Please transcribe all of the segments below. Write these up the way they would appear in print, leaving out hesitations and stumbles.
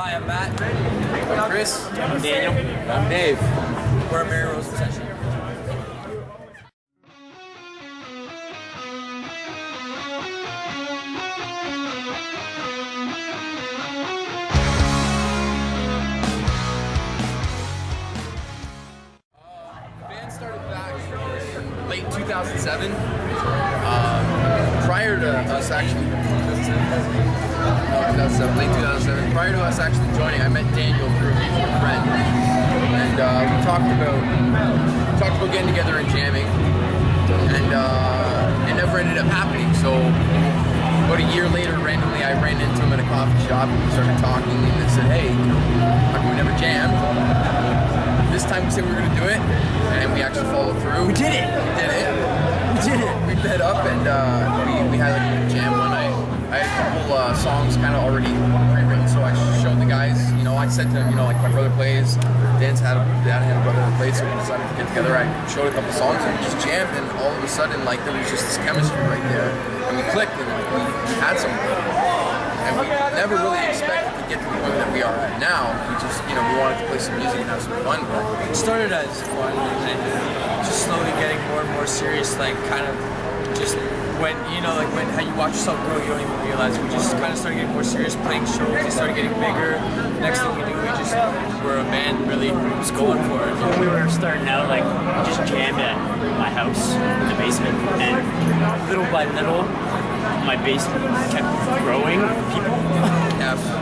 Hi, I'm Matt. I'm Chris. I'm Daniel. I'm Dave. We're a Mary Rose Obsession. The band started back late 2007. Prior to us actually, late 2007. Prior to us actually joining, I met Daniel through a mutual friend, and we talked about getting together and jamming, and it never ended up happening. So about a year later, randomly, I ran into him at a coffee shop, and we started talking, and they said, "Hey, how come we never jammed?" This time we said we were going to do it, and we actually followed through. We did it! We met up, and we had like a jam one night. I had a couple songs kind of already pre-written, so I showed the guys. I said to them, like my brother plays, Dan's had a brother that plays, so we decided to get together. I showed a couple songs and we just jammed, and all of a sudden, like there was just this chemistry right there, and we clicked, and like we had something. And we never really expected to get to the point that we are at now. We just, we wanted to play some music and have some fun. But It started as fun and just slowly getting more and more serious, like kind of just when, when how you watch yourself grow, you don't even realize. We just kind of started getting more serious, playing shows, it started getting bigger. Next thing we knew, we're a band really was going for it. When we were starting out, like, we just jammed at my house in the basement, and little by little, my basement kept growing with people.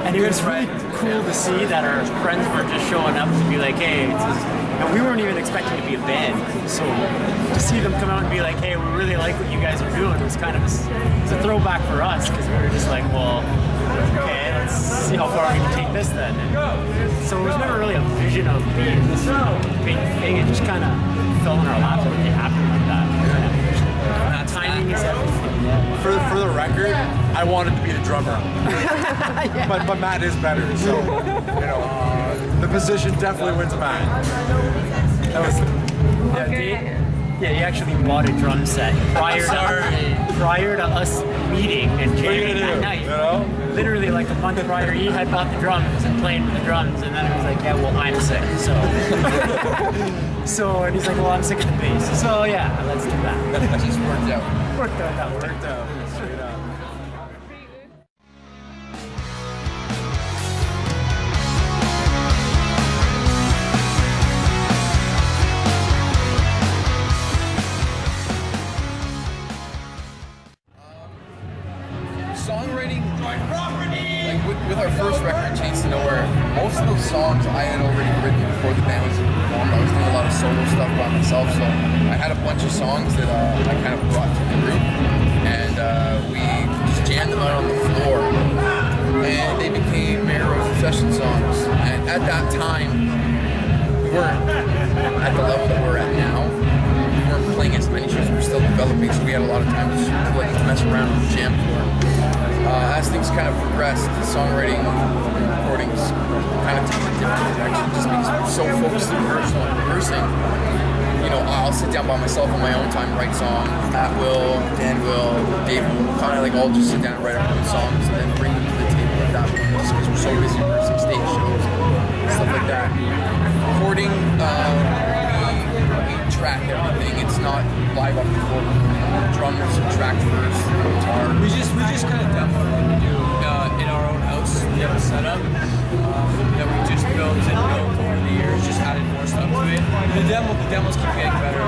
And it was really cool to see that our friends were just showing up to be like, hey, and we weren't even expecting to be a band. So to see them come out and be like, hey, we really like what you guys are doing was kind of it's a throwback for us, because we were just like, well, okay, let's see how far we can take this then. And so it was never really a vision of being this big thing. It just kind of fell in our laps and it happened like that. Timing is everything. For the record, I wanted to be the drummer, but Matt is better, so the position definitely wins Matt. That was yeah, he actually bought a drum set prior to us meeting and jamming that night. Literally like a month prior, he had bought the drums and playing with the drums, and then it was like, yeah, well, I'm sick, so and he's like, well, I'm sick of the bass, so yeah, let's do that. it just worked out. Worked out that Worked out, straight up. Songwriting, like with our first record, Chains to Nowhere, most of those songs I had already written before the band was formed. I was doing a lot of solo stuff by myself, so I had a bunch of songs that I kind of brought to the group, and we just jammed them out on the floor, and they became Mary Rose Obsession songs. And at that time, we weren't at the level that we're at now. We weren't playing as many shows, we were still developing, so we had a lot of time to like mess around on the jam floor. As things kind of progressed, songwriting and recordings kind of took a different direction, just because we're so focused on rehearsing. I'll sit down by myself on my own time, write songs. Matt will, Dan will, Dave will, kind of like all just sit down and write our own songs, and then bring them to the table at that point, just because we're so busy rehearsing stage shows and stuff like that. Recording, we track everything. It's not live off the floor. Drummers track first, guitar. We just kind of demo what we do in our own house. We have a setup that we just built over the years, just added more stuff to it. The demos keep getting better.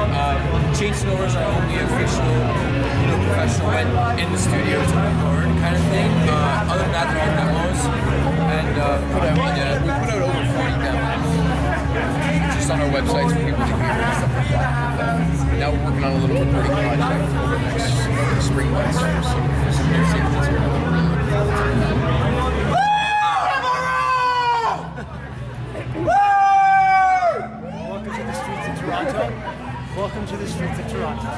Chains to Nowhere is our only official, professional in the studio to record kind of thing. Other than that, they're all demos, and we put out over 40 demos just on our websites for people to hear and stuff like that. Now we're working on a little recording project over the next spring months for some music that's here. Welcome to the streets of Toronto. Welcome to the streets of Toronto.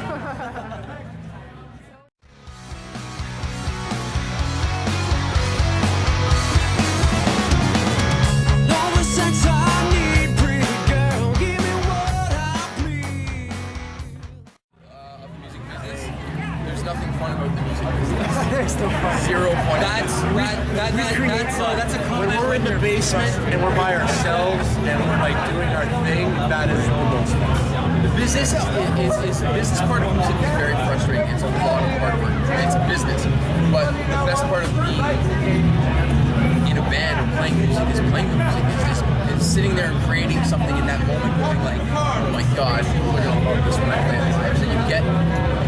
Nothing fun about the music business. Eric's no fun. 0 point. That's a When comment. we're in the basement and we're by ourselves and we're like doing our thing, that is the most fun. The business the business part of music is very frustrating. It's a lot of hard work. It's business. But the best part of being in a band or playing music is playing the music. Is sitting there and creating something in that moment, going like, oh my god, people are gonna love this when I play it live. And you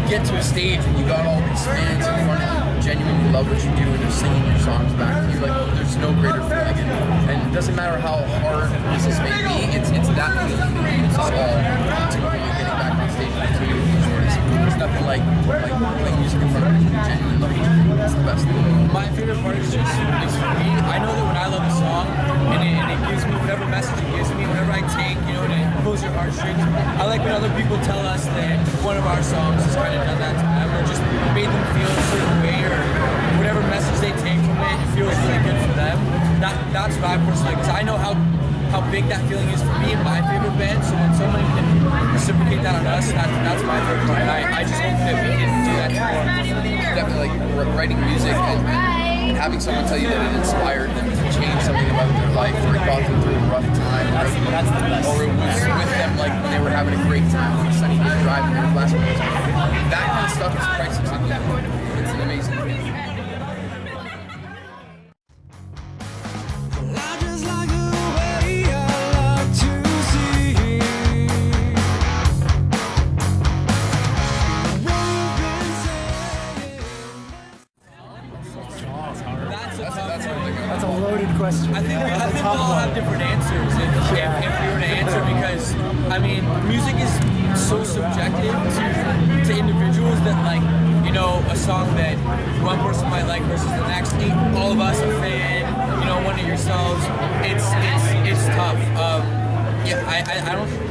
get to a stage and you got all these fans in front of you who genuinely love what you do and they're singing your songs back to you. Like, there's no greater feeling. And it doesn't matter how hard this may be, it's that feeling that it's all ultimately getting back on stage and continuing to enjoy it. There's nothing like playing music in front of people who genuinely love it. It's the best thing. My favorite part is for me. I know that when I love a song and it gives me whatever message it gives me, whatever I take, you know, and it pulls your heartstrings. I like when other people tell us that one of our songs has kind of done that to them, or just made them feel a certain way, or whatever message they take from it, it feels really good for them. That's what I personally, because I know how big that feeling is for me and my favorite band. So when someone can reciprocate that on us, that's my favorite part. And I just hope that we can do that to more. Definitely, like writing music and having someone tell you that it inspired them to change something about their life, or it got them through a rough time, That's the best. or it was with them like when they were having a great time on a sunny day drive in their last place. That kind of stuff is priceless. It's an amazing thing. That's a loaded question. I think we'll all have different answers if we were to answer, because I mean, music is so subjective to individuals that, like, you know, a song that one person might like versus the next. All of us a fan, you know, one of yourselves. It's tough. Yeah,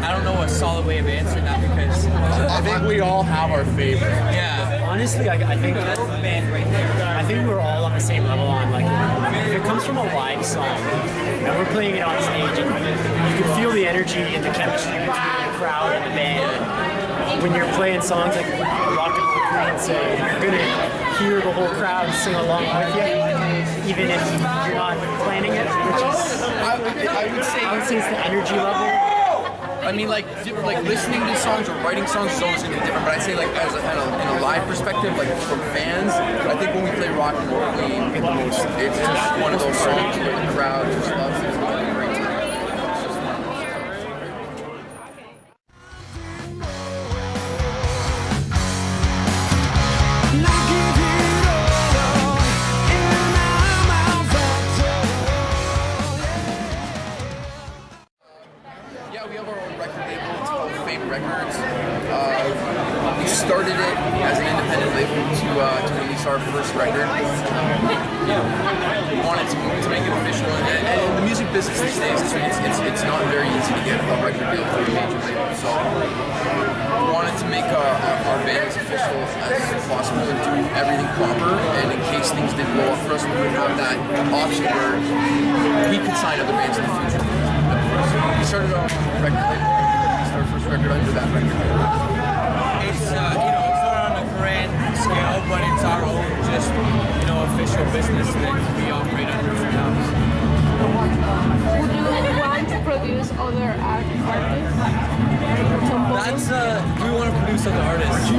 I don't know a solid way of answering that, because I think we all have our favorite. yeah. Honestly, I think we're all on the same level on, like, if it comes from a live song and we're playing it on stage and you can feel the energy and the chemistry between the crowd and the band. When you're playing songs like Rocket with the Queen, so you're gonna hear the whole crowd sing along with you, even if you're not planning it, which is, I would say it's the energy level. I mean, like listening to songs or writing songs is always gonna be different. But I say, like, in a live perspective, like from fans, I think when we play Rock and Roll Queen, it's just one of those songs where the crowd just loves it. It's a great time. Yeah, we have our own record label. It's called Fame Records. We started it as an independent label to release our first record. We wanted to make it official, and the music business these days, it's not very easy to get a record deal through a major label. So we wanted to make our band as official as possible and do everything proper. And in case things didn't go up for us, we would have that option where we could sign other bands in the future. We started our own record label. We started our first record under that record label. It's you know, it's not on a grand scale, but it's our own, just, you know, official business that we operate under for now. Would you want to produce other artists? We want to produce other artists.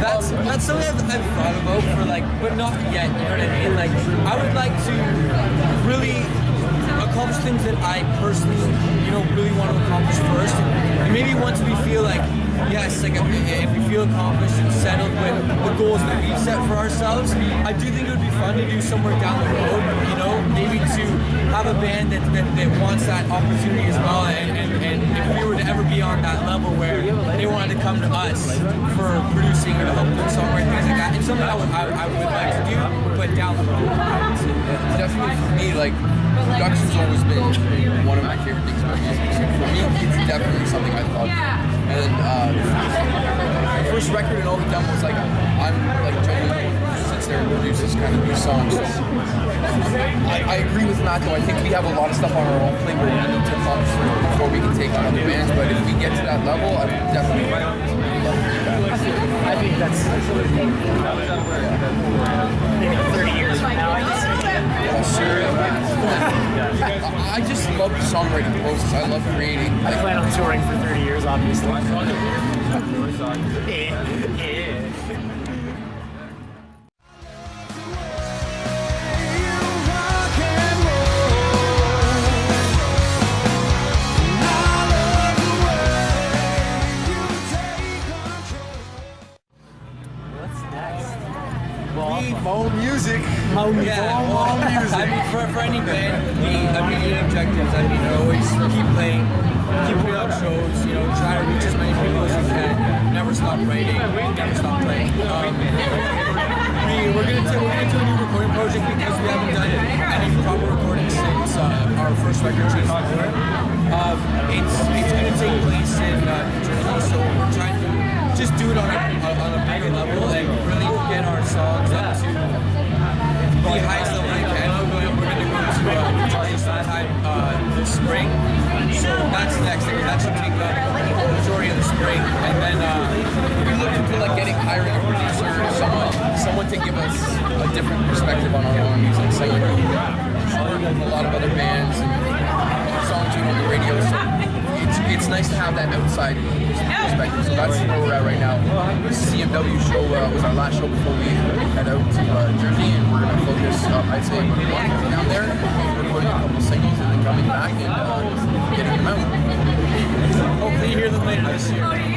That's something I've thought about for, like, but not yet. You know what I mean? Like, I would like to really accomplish things that I personally, you know, really want to accomplish first. And maybe once we feel like, yes, like if we feel accomplished and settled with the goals that we've set for ourselves, I do think it would be fun to do somewhere down the road, you know, maybe to have a band that wants that opportunity as well. And if we were to ever be on that level where they wanted to come to us for producing or to help them songwriting, things like that, it's something I would like to do, but down the road. Definitely for me, like, production's always been one of my favorite things about music. So for me, it's definitely something I love. And the first record and all the demos, like, I'm like genuinely sits there and produces kind of new songs. So I agree with Matt though. I think we have a lot of stuff on our own plate where we need to accomplish before we can take on other bands. But if we get to that level, I would definitely love to do that. I think that's maybe 30 years from now. I guess. I just love the songwriting process. I love creating. I plan on touring for 30 years, obviously. What's next? Mo music. Mo Yeah, well, I mean, for any band, the immediate objectives, I mean, always keep playing, keep putting out shows, you know, try to reach as many people as you can, never stop writing, never stop playing. We're gonna do a new recording project because we haven't done any proper recording since our first record, Chase the Door. It's gonna take place in New Jersey, so we're trying to just do it on a bigger level and really get our songs up to the highest level we can. We're going to go to New Jersey sometime this spring. So that's next. I mean, that should take the majority of the spring. And then We look into like hiring a producer, someone to give us a different perspective on our own music. Someone who worked with a lot of other bands and songs on the radio. So it's nice to have that outside perspective. So that's where we're at right now. The CMW show was our last show before we head out to Jersey, and we're gonna focus, I'd say, about a month down there, recording a couple singles, and then coming back and getting them out. hopefully you hear them later this year.